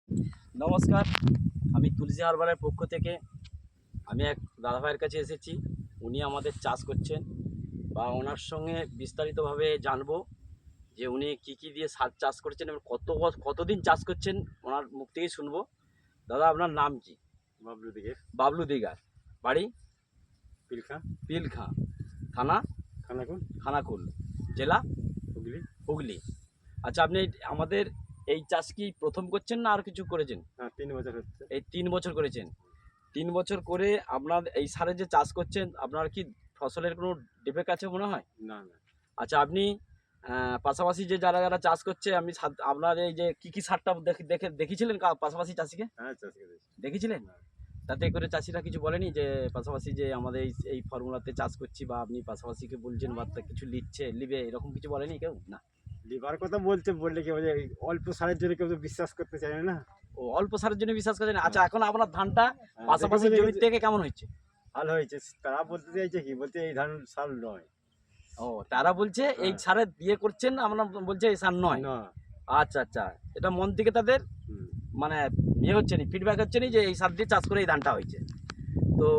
নমস্কার, আমি তুলসী হারবারের পক্ষ থেকে আমি এক দাদাভাইয়ের কাছে এসেছি। উনি আমাদের চাষ করছেন বা ওনার সঙ্গে বিস্তারিতভাবে জানবো যে উনি কি দিয়ে সার চাষ করছেন এবং কতদিন চাষ করছেন ওনার মুখ থেকেই শুনবো। দাদা, আপনার নাম কি? বাবলু দিকে বাবলু দিগার। বাড়ি? পিলখা পিলখা। থানা? খানাকুল খানাকুল। জেলা? হুগলি। হুগলি। আচ্ছা, আপনি আমাদের এই চাষ কি প্রথম করছেন না আর কিছু করেছেন? হ্যাঁ, 3 বছর হচ্ছে। এই 3 বছর করেছেন। 3 বছর করে আপনার এই সারে যে চাষ করছেন, আপনার কি ফসলের কোনো ডিফেক্ট আছে মনে হয়? না না। আচ্ছা, আপনি পাশাপাশি যে যারা চাষ করছে, আপনার এই যে কি সারটা দেখেছিলেন পাশাপাশি চাষিকে? হ্যাঁ, চাষি করেছি। দেখেছিলেন? না, তাতে করে চাষিরা কিছু বলেনি যে পাশাপাশি যে আমাদের এই ফর্মুলাতে চাষ করছি, বা আপনি পাশাপাশিকে বলছেন বা তা কিছু নিবে, এরকম কিছু বলেনি কেউ? না। লিভার কথা বললে কি বলে, এই অল্প সারের জন্য কেউ তো বিশ্বাস করতে চায় না। ও, অল্প সারের জন্য বিশ্বাস করেন। আচ্ছা, এখন আপনার ধানটা পাশাপাশি দেখে জমির থেকে কেমন হচ্ছে? ভালো হয়েছে। তারা বলতে চাইছে কি, বলতে এই ধান সার নয়। ও, তারা বলছে এই হ্যাঁ। সারে দিয়ে করছেন, আমরা বলছে এই সার নয়। না। আচ্ছা আচ্ছা, এটা মন থেকে তাদের হুম। মানে হচ্ছে নি, ফিডব্যাক হচ্ছে নি যে এই সার দিয়ে চাষ করে এই ধানটা হয়েছে। তো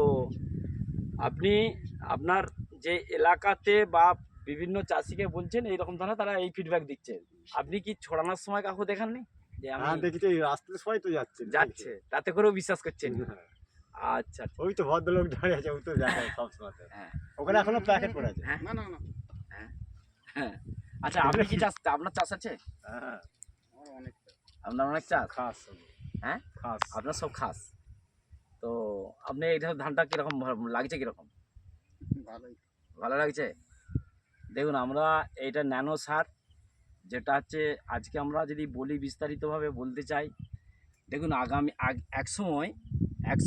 আপনি আপনার যে এলাকাতে বা বিভিন্ন চাষিকে বলছেন এইরকম ধরনের, তারা এই ফিডব্যাক দিচ্ছে। আপনি কি ছড়ানোর সময় কাউকে দেখাননি যে আমি হ্যাঁ, দেখি তো এই রাস্তাতে সবাই তো যাচ্ছে। যাচ্ছে, তাতে করেও বিশ্বাস করছেন? হ্যাঁ। আচ্ছা আচ্ছা। ওই তো ভদ্রলোক দাঁড়িয়ে আছে, ও তো দেখায় সব সময়। হ্যাঁ ওখানে এখনো প্যাকেট পড়ে আছে। হ্যাঁ হ্যাঁ হ্যাঁ। আচ্ছা, আপনি কি চাষ, আপনার চাষ আছে? হ্যাঁ, আপনার অনেক চাষ? খাস। হ্যাঁ, খাস। আপনার সব খাস। তো আপনি এই ধানটা কিরকম লাগছে, কিরকম? ভালো লাগছে। দেখুন, আমরা এইটা ন্যানো সার, যেটা হচ্ছে আজকে আমরা যদি বলি বিস্তারিতভাবে বলতে চাই, দেখুন এক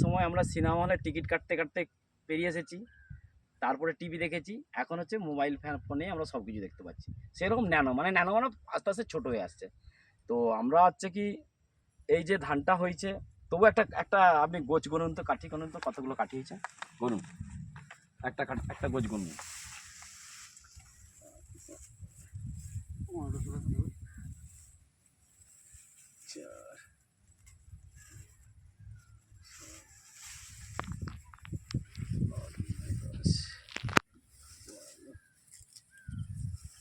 সময় আমরা সিনেমা হলে টিকিট কাটতে কাটতে পেরিয়ে এসেছি, তারপরে টিভি দেখেছি, এখন হচ্ছে মোবাইল ফোনে আমরা সব কিছু দেখতে পাচ্ছি। সেরকম ন্যানো মানে আস্তে আস্তে ছোটো হয়ে আসছে। তো আমরা হচ্ছে কি, এই যে ধানটা হয়েছে, তবু একটা একটা আপনি গোছ গুনুন তো, কাঠি গুনুন তো, কতগুলো কাঠি হয়েছে গুনুন। একটা গোছ গুনুন। চার,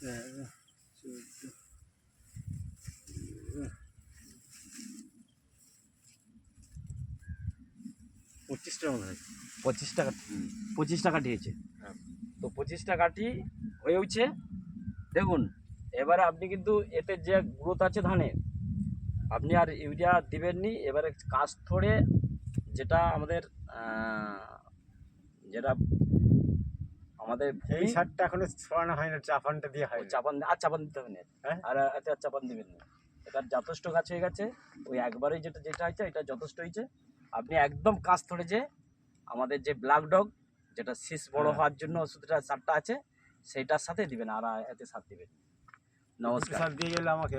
13, 14, 25টা মনে হয়। 25 টাকা। 25 টাকা দিয়েছে। হ্যাঁ। তো 25 টাকাটি হয়েছে। দেখুন, এবারে আপনি কিন্তু এতে যে গ্রোথ আছে ধানের, আপনি আর ইউরিয়া দিবেননি। এবারে কাস্টরে, যেটা আমাদের যেটা আমাদের এই সারটা এখনো ছড়ানো হয় না, চাপানটা দিয়ে হয় না। চাপান দিতে হবে না। হ্যাঁ? আর এতে আর চাপান দিবেন না। এটা যথেষ্ট গাছ হয়ে গেছে। ওই একবারেই যেটা হয়েছে এটা যথেষ্ট হয়েছে। আপনি একদম কাজ ধরে যে আমাদের যে ব্ল্যাক ডগ, যেটা শীষ বড় হ্যাঁ। হওয়ার জন্য ওষুধটা সারটা আছে, সেইটার সাথে দিবেন, আর এতে সার দিবেন। নমস্কার। সার দিয়ে গেলে আমাকে